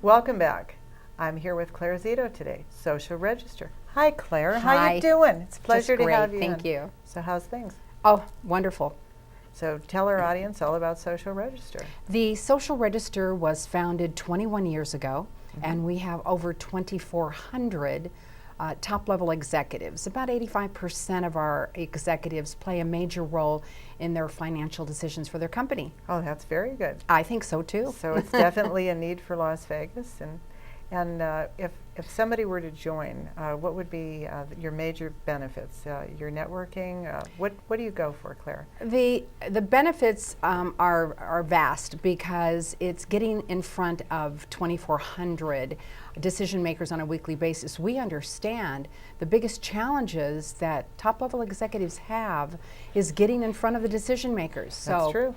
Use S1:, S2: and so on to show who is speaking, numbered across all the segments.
S1: Welcome back. I'm here with Claire Zeto today, Social Register. Hi, Claire. How
S2: Hi.
S1: you doing? It's a pleasure
S2: Just
S1: to have
S2: great,
S1: you.
S2: thank you.
S1: So how's things?
S2: Oh, wonderful.
S1: So tell our audience all about Social Register.
S2: The Social Register was founded 21 years ago, and we have over 2,400 top-level executives. About 85% of our executives play a major role in their financial decisions for their company.
S1: Oh, that's very good.
S2: I think so too.
S1: So it's definitely a need for Las Vegas. And if somebody were to join, what would be your major benefits? Your networking? What do you go for, Claire?
S2: The benefits are vast because it's getting in front of 2,400 decision makers on a weekly basis. We understand the biggest challenges that top-level executives have is getting in front of the decision makers.
S1: That's true.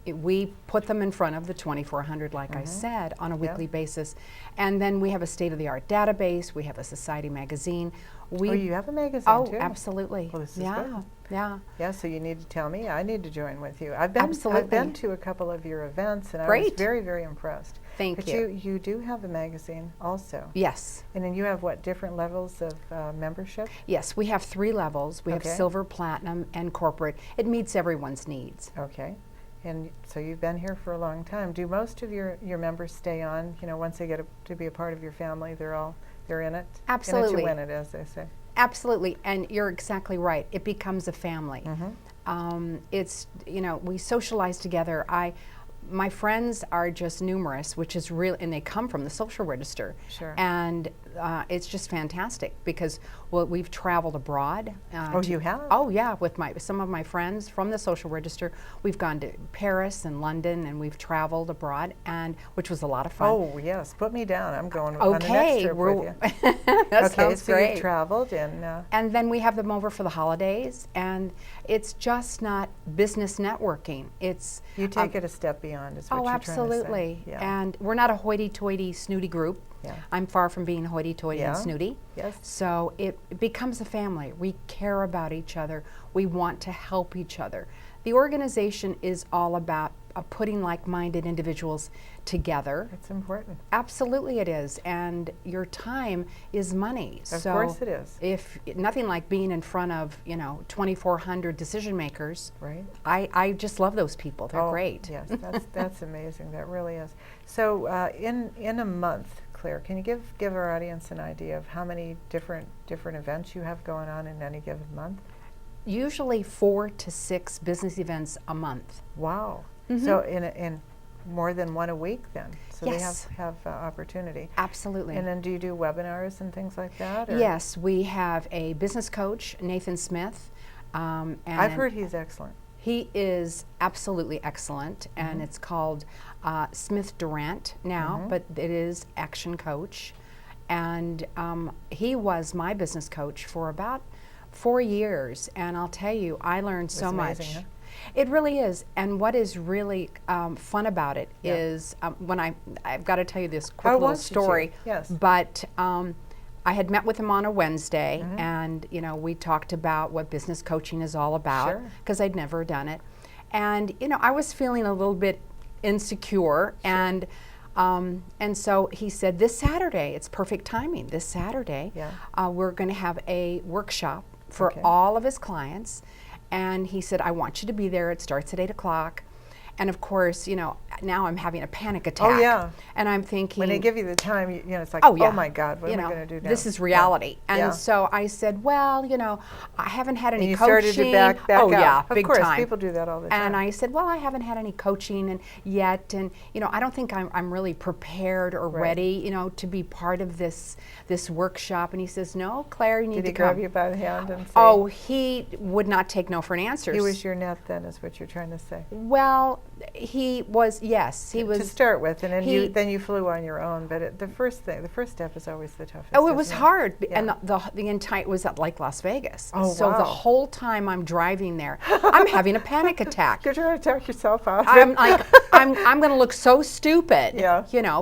S2: We put them in front of the 2,400, like I said, on a weekly basis. And then we have a state-of-the-art database. We have a society magazine.
S1: You have a magazine too?
S2: Oh, absolutely.
S1: Well, this is
S2: yeah,
S1: good.
S2: yeah.
S1: Yeah, so you need to tell me. I need to join with you. I've been to a couple of your events, and I was very, very impressed.
S2: Thank
S1: you. But you do have a magazine also.
S2: Yes.
S1: And then you have what, different levels of membership?
S2: Yes, we have 3 levels. We have silver, platinum, and corporate. It meets everyone's needs.
S1: Okay. And so you've been here for a long time. Do most of your members stay on? You know, once they get to be a part of your family, they're in it?
S2: Absolutely.
S1: In it to win it, as they say.
S2: Absolutely, and you're exactly right. It becomes a family. It's, we socialize together. My friends are just numerous, which is real, and they come from the Social Register.
S1: Sure.
S2: And it's just fantastic because we've traveled abroad.
S1: You have?
S2: Oh yeah, with some of my friends from the Social Register. We've gone to Paris and London, and we've traveled abroad, which was a lot of fun.
S1: Oh yes, put me down. I'm going on the next trip with you.
S2: That sounds
S1: so
S2: great.
S1: you've traveled
S2: and then we have them over for the holidays, and it's just not business networking. It's
S1: you take it a step beyond, is what you're
S2: absolutely.
S1: trying to say. Yeah.
S2: And we're not a hoity-toity, snooty group.
S1: Yeah.
S2: I'm far from being hoity-toity and snooty.
S1: Yes.
S2: So it becomes a family. We care about each other. We want to help each other. The organization is all about putting like-minded individuals together.
S1: It's important.
S2: Absolutely it is. And your time is money.
S1: Of course it is.
S2: If nothing like being in front of, 2,400 decision makers.
S1: Right.
S2: I just love those people. They're great.
S1: Yes, that's amazing. That really is. So in a month, Claire, can you give our audience an idea of how many different events you have going on in any given month?
S2: Usually 4 to 6 business events a month.
S1: Wow. So in more than one a week then? So
S2: yes.
S1: They have opportunity.
S2: Absolutely.
S1: And then do you do webinars and things like that? Or?
S2: Yes, we have a business coach, Nathan Smith. And
S1: I've heard he's excellent.
S2: He is absolutely excellent, and it's called Smith Durant now, but it is Action Coach. And he was my business coach for about 4 years, and I'll tell you, I learned so much.
S1: Huh?
S2: It really is, and what is really fun about it is when I've got to tell you this quick little story.
S1: Yes.
S2: But I had met with him on a Wednesday, and we talked about what business coaching is all about because I'd never done it, and I was feeling a little bit insecure, and so he said, this Saturday, it's perfect timing. This Saturday, we're going to have a workshop for all of his clients, and he said, I want you to be there. It starts at 8 o'clock. And of course, now I'm having a panic attack.
S1: Oh yeah.
S2: And I'm thinking,
S1: when they give you the time, it's like,
S2: oh, yeah.
S1: Oh my God, what am I going to do now?
S2: This is reality. And so I said, well, I haven't had any
S1: and you
S2: coaching.
S1: Started to back
S2: oh
S1: out.
S2: yeah,
S1: of
S2: big
S1: course,
S2: time.
S1: People do that all the time.
S2: And I said, well, I haven't had any coaching yet, and I don't think I'm really prepared or ready, to be part of this workshop. And he says, no, Claire, you need to come.
S1: Did he grab you by the hand and say?
S2: Oh, he would not take no for an answer.
S1: He was your net then, is what you're trying to say.
S2: Well, he was, yes, he was.
S1: To start with, and then you flew on your own. But the first step is always the toughest.
S2: Oh, it was hard, and the entire, it was at like Las Vegas.
S1: Oh,
S2: so
S1: wow.
S2: the whole time I'm driving there, I'm having a panic attack.
S1: You're trying to talk yourself out.
S2: I'm like, I'm going to look so stupid,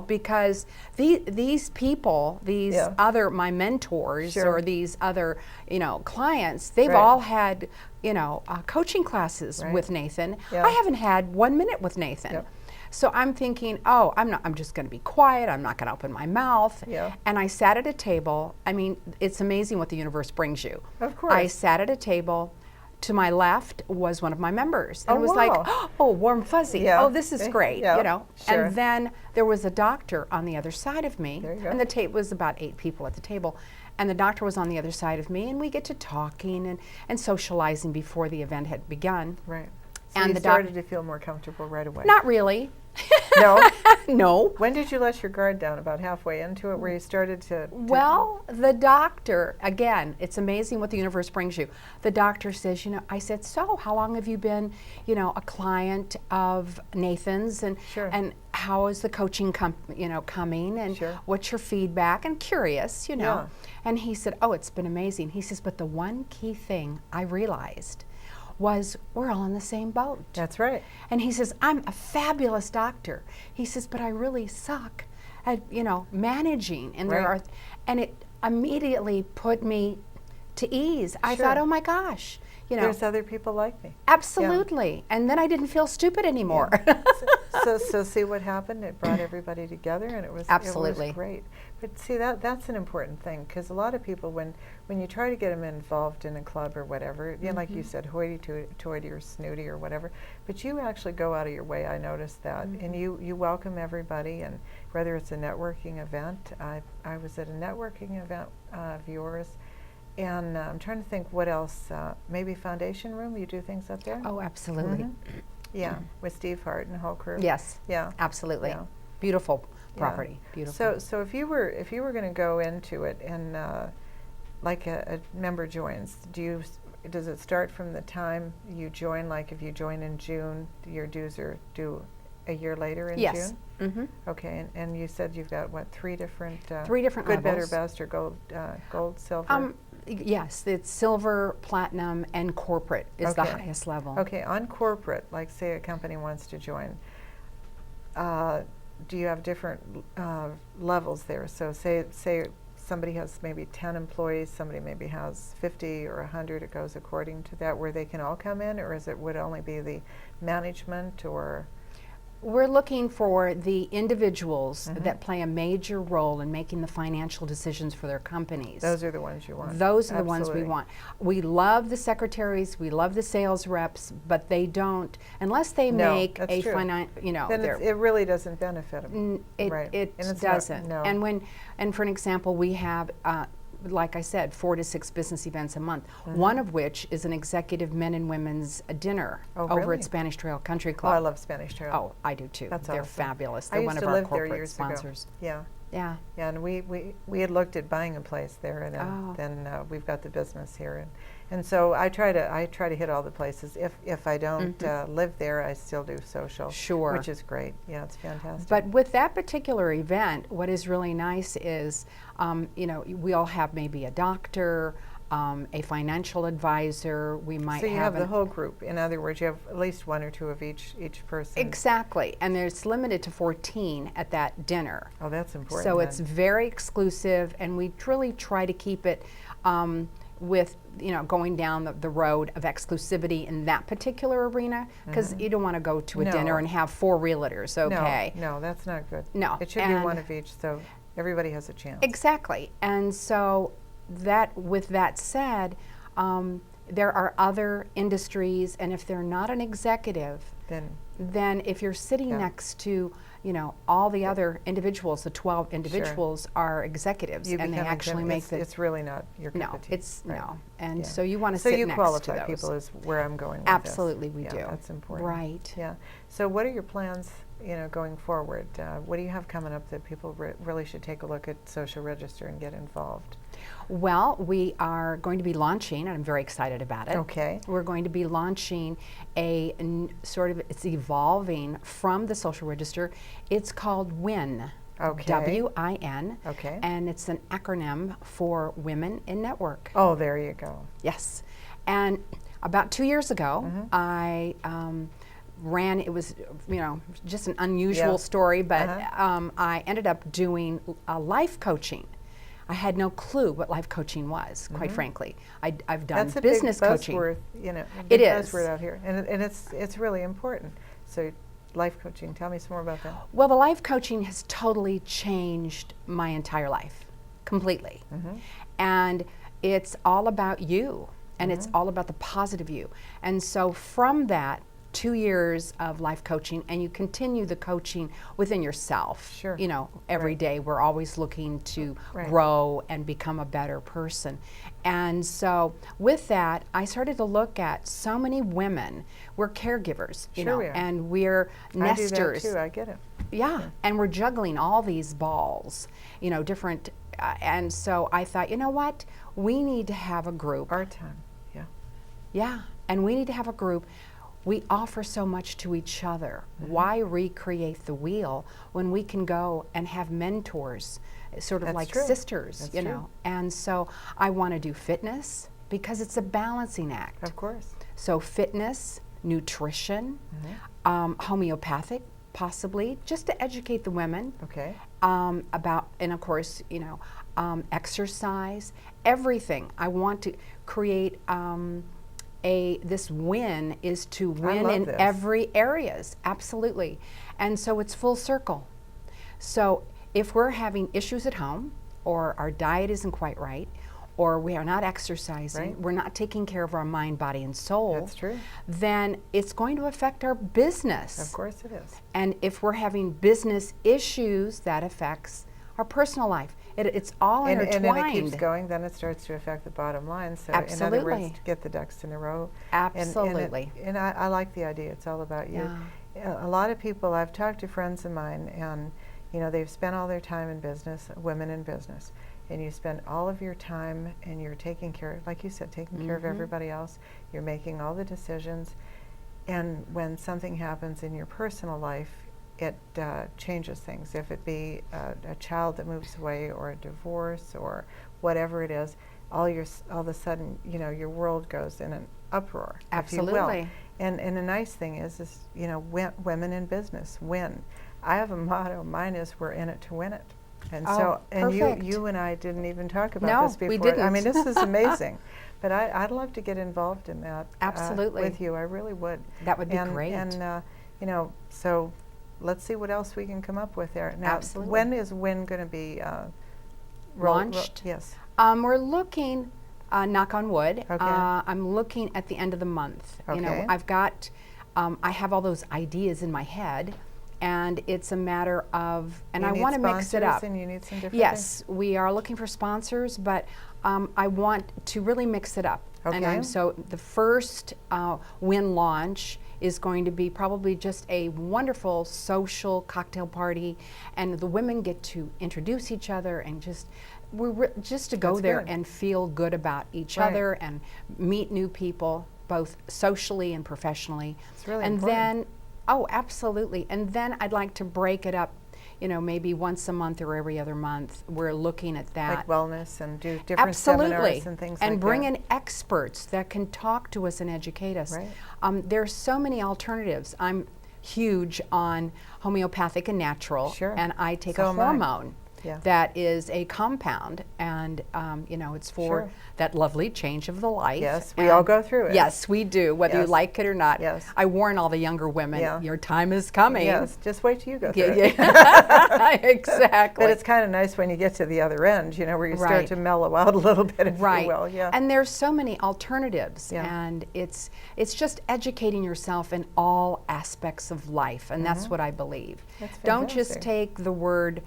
S2: because these people, my mentors or these other, clients, they've all had, coaching classes with Nathan. I haven't had 1 minute with Nathan. So I'm thinking, oh, I'm just going to be quiet. I'm not going to open my mouth.
S1: Yeah.
S2: And I sat at a table. I mean, it's amazing what the universe brings you.
S1: Of course.
S2: I sat at a table. To my left was one of my members. And
S1: Oh,
S2: it was
S1: wow.
S2: like, oh, warm fuzzy.
S1: Yeah.
S2: Oh, this is great,
S1: Yeah,
S2: you know.
S1: sure.
S2: And then there was a doctor on the other side of me.
S1: There you go.
S2: And the table was about 8 people at the table. And the doctor was on the other side of me, and we get to talking and socializing before the event had begun.
S1: Right. So
S2: And
S1: you
S2: the
S1: started to feel more comfortable right away.
S2: Not really.
S1: No?
S2: No.
S1: When did you let your guard down? About halfway into it, where you started to
S2: Well, the doctor, again, it's amazing what the universe brings you. The doctor says, you know, I said, so how long have you been, you know, a client of Nathan's, and
S1: Sure.
S2: and how is the coaching coming, and
S1: Sure.
S2: what's your feedback, and curious, you know.
S1: Yeah.
S2: And he said, oh, it's been amazing. He says, but the one key thing I realized was we're all in the same boat.
S1: That's right.
S2: And he says, I'm a fabulous doctor. He says, but I really suck at, you know, managing. And
S1: Right.
S2: and it immediately put me to ease. I
S1: Sure.
S2: thought, oh my gosh, you know,
S1: There's other people like me.
S2: absolutely. And then I didn't feel stupid anymore.
S1: So see what happened? It brought everybody together, and it was
S2: Absolutely.
S1: It was great. But see, that's an important thing, because a lot of people, when you try to get them involved in a club or whatever, you know, like you said, hoity-toity or snooty or whatever, but you actually go out of your way. I noticed that, and you welcome everybody, and whether it's a networking event, I was at a networking event of yours. And I'm trying to think what else. Maybe Foundation Room. You do things up there.
S2: Oh, absolutely.
S1: Yeah, with Steve Hart and the whole crew.
S2: Yes.
S1: Yeah.
S2: Absolutely.
S1: Yeah.
S2: Beautiful
S1: Yeah.
S2: property. Beautiful.
S1: So if you were going to go into it and like a member joins, does it start from the time you join? Like if you join in June, your dues are due a year later in
S2: Yes.
S1: June.
S2: Mm-hmm.
S1: Okay, and you said you've got what, 3 different
S2: 3 different
S1: good, better,
S2: levels.
S1: best, or gold, silver.
S2: Yes, it's silver, platinum, and corporate is the
S1: Okay.
S2: highest level.
S1: Okay, on corporate, like say a company wants to join, do you have different levels there? So say somebody has maybe 10 employees, somebody maybe has 50 or 100, it goes according to that, where they can all come in, or would it only be the management, or?
S2: We're looking for the individuals that play a major role in making the financial decisions for their companies.
S1: Those are the ones you want.
S2: Those are the ones we
S1: Absolutely.
S2: want. We love the secretaries, we love the sales reps, but they don't, unless they
S1: No,
S2: make
S1: that's
S2: a
S1: true.
S2: they're-
S1: Then it really doesn't benefit them.
S2: It
S1: Right. And it's not-
S2: doesn't.
S1: no.
S2: And for an example, we have, like I said, 4 to 6 business events a month. One of which is an executive men and women's dinner
S1: Oh,
S2: over
S1: really?
S2: at Spanish Trail Country
S1: Oh,
S2: Club.
S1: I love Spanish Trail.
S2: Oh, I do too.
S1: That's
S2: They're
S1: awesome.
S2: fabulous.
S1: I
S2: They're
S1: used
S2: one of
S1: to
S2: our
S1: live there
S2: corporate
S1: years
S2: sponsors.
S1: ago. Yeah.
S2: Yeah.
S1: Yeah, and we had looked at buying a place there, and
S2: Oh.
S1: then we've got the business here, and so I try to hit all the places. If I don't live there, I still do social.
S2: Sure.
S1: Which is great. Yeah, it's fantastic.
S2: But with that particular event, what is really nice is, you know, we all have maybe a doctor, a financial advisor. We might
S1: so you have the
S2: an-
S1: whole group. In other words, you have at least 1 or 2 of each person.
S2: Exactly, and there's limited to 14 at that dinner.
S1: Oh, that's important.
S2: So
S1: then.
S2: it's very exclusive, and we really try to keep it with, you know, going down the road of exclusivity in that particular arena, because you don't want to go to a dinner
S1: No.
S2: and have 4 realtors, okay?
S1: No, that's not good.
S2: No,
S1: It should be
S2: and-
S1: 1 of each, so everybody has a chance.
S2: Exactly, and so with that said, there are other industries, and if they're not an executive, then if you're sitting
S1: Yeah.
S2: next to, you know, all the other individuals, the 12 individuals are executives,
S1: You
S2: and they
S1: become
S2: actually make the
S1: it's really not your cup
S2: no,
S1: of tea.
S2: it's
S1: Right.
S2: no, and
S1: Yeah.
S2: so you want to
S1: So
S2: sit
S1: you
S2: next
S1: qualify
S2: to those.
S1: people is where I'm going with
S2: Absolutely,
S1: this.
S2: we
S1: Yeah,
S2: do.
S1: that's important.
S2: Right.
S1: Yeah. So what are your plans, you know, going forward? What do you have coming up that people really should take a look at Social Register and get involved?
S2: Well, we are going to be launching, and I'm very excited about it.
S1: Okay.
S2: We're going to be launching it's evolving from the Social Register. It's called WIN.
S1: Okay.
S2: W-I-N.
S1: Okay.
S2: And it's an acronym for Women in Network.
S1: Oh, there you go.
S2: Yes. And about 2 years ago,
S1: Mm-hmm.
S2: I ran, it was, you know, just an unusual
S1: Yeah.
S2: story, but
S1: Uh-huh.
S2: I ended up doing life coaching. I had no clue what life coaching was, quite frankly. I've done
S1: That's a
S2: business
S1: big
S2: coaching.
S1: buzzword, you know,
S2: It
S1: big
S2: is.
S1: buzzword out here, and it's really important. So life coaching. Tell me some more about that.
S2: Well, the life coaching has totally changed my entire life, completely. And it's all about you, and it's all about the positive you. And so from that, 2 years of life coaching, and you continue the coaching within yourself.
S1: Sure.
S2: You know, every day we're always looking to
S1: Right.
S2: grow and become a better person. And so with that, I started to look at so many women. We're caregivers, you
S1: Sure
S2: know,
S1: we are.
S2: and we're nesters.
S1: I do that too. I get it.
S2: Yeah, and we're juggling all these balls, you know, different, and so I thought, you know what, we need to have a group.
S1: Our time. Yeah.
S2: Yeah, and we need to have a group. We offer so much to each other. Why recreate the wheel when we can go and have mentors, sort of
S1: That's
S2: like
S1: true.
S2: sisters,
S1: That's
S2: you
S1: true.
S2: know? And so I want to do fitness because it's a balancing act.
S1: Of course.
S2: So fitness, nutrition, homeopathic, possibly, just to educate the women.
S1: Okay.
S2: About, and of course, you know, exercise, everything. I want to create this win is to win
S1: love
S2: in
S1: this.
S2: every areas, absolutely. And so it's full circle. So if we're having issues at home, or our diet isn't quite right, or we are not exercising,
S1: Right.
S2: we're not taking care of our mind, body, and soul,
S1: That's true.
S2: then it's going to affect our business.
S1: Of course it is.
S2: And if we're having business issues, that affects our personal life. It's all
S1: And
S2: intertwined.
S1: then it keeps going, then it starts to affect the bottom line. So in other
S2: Absolutely.
S1: words, get the ducks in a row.
S2: Absolutely.
S1: And I like the idea. It's all about you. A lot of people, I've talked to friends of mine, and you know, they've spent all their time in business, women in business, and you spend all of your time and you're taking care, like you said, taking care of everybody else. You're making all the decisions, and when something happens in your personal life, it changes things. If it be a child that moves away, or a divorce, or whatever it is, all of a sudden, you know, your world goes in an uproar.
S2: Absolutely.
S1: If you will. And the nice thing is you know, women in business win. I have a motto. Mine is, we're in it to win it. And so, and
S2: perfect.
S1: you and I didn't even talk about
S2: No,
S1: this before.
S2: we didn't.
S1: I mean, this is amazing. But I'd love to get involved in that.
S2: Absolutely.
S1: With you, I really would.
S2: That would be
S1: and,
S2: great.
S1: And you know, so let's see what else we can come up with there. Now,
S2: Absolutely.
S1: when is WIN going to be
S2: launched?
S1: Yes.
S2: We're looking, knock on wood.
S1: Okay.
S2: I'm looking at the end of the month. You know,
S1: Okay.
S2: I've got, I have all those ideas in my head, and it's a matter of, and I want to mix it up.
S1: And you need some different
S2: Yes, we are looking for sponsors, but I want to really mix it up.
S1: Okay.
S2: And so the first WIN launch is going to be probably just a wonderful social cocktail party, and the women get to introduce each other and just to go
S1: That's
S2: there
S1: good.
S2: and feel good about each
S1: Right.
S2: other and meet new people, both socially and professionally.
S1: It's really
S2: and
S1: important.
S2: then, oh, absolutely. And then I'd like to break it up, you know, maybe once a month or every other month. We're looking at that.
S1: Like wellness, and do different
S2: Absolutely.
S1: seminars and things
S2: and
S1: like
S2: bring
S1: that.
S2: in experts that can talk to us and educate us.
S1: Right.
S2: There are so many alternatives. I'm huge on homeopathic and natural,
S1: Sure.
S2: and I take
S1: So
S2: a
S1: am I.
S2: hormone
S1: Yeah.
S2: that is a compound, and you know, it's for
S1: Sure.
S2: that lovely change of the life.
S1: Yes, we all
S2: And
S1: go through it.
S2: Yes, we do, whether
S1: Yes.
S2: you like it or not.
S1: Yes.
S2: I warn all the younger women,
S1: Yeah.
S2: your time is coming.
S1: Yes, just wait till you go through
S2: Yeah,
S1: it.
S2: yeah. Exactly.
S1: But it's kind of nice when you get to the other end, you know, where you start
S2: Right.
S1: to mellow out a little bit, if
S2: Right.
S1: you will. Yeah.
S2: And there's so many alternatives,
S1: Yeah.
S2: and it's just educating yourself in all aspects of life, and that's what I believe.
S1: That's
S2: Don't just
S1: fantastic.
S2: take the word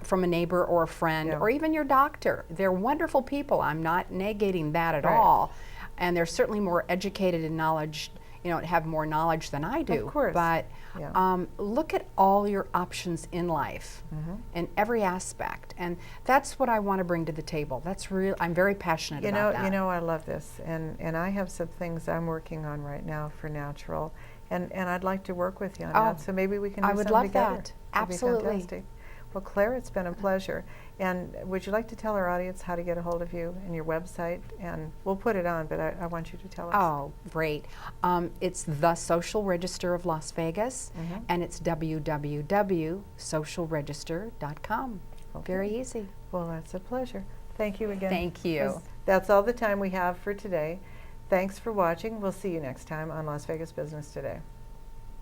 S2: from a neighbor or a friend,
S1: Yeah.
S2: or even your doctor. They're wonderful people. I'm not negating that at
S1: Right.
S2: all, and they're certainly more educated in knowledge, you know, have more knowledge than I do.
S1: Of course.
S2: But
S1: Yeah.
S2: look at all your options in life, in every aspect, and that's what I want to bring to the table. That's real. I'm very passionate about that.
S1: You know, I love this, and I have some things I'm working on right now for natural, and I'd like to work with you on that. So maybe we can do
S2: I would
S1: something
S2: love
S1: together.
S2: that.
S1: That'd be
S2: Absolutely.
S1: fantastic. Well, Claire, it's been a pleasure. And would you like to tell our audience how to get a hold of you and your website? And we'll put it on, but I want you to tell us.
S2: Oh, great. It's the Social Register of Las Vegas, and it's www.socialregister.com.
S1: Okay.
S2: Very easy.
S1: Well, that's a pleasure. Thank you again.
S2: Thank you.
S1: That's all the time we have for today. Thanks for watching. We'll see you next time on Las Vegas Business Today.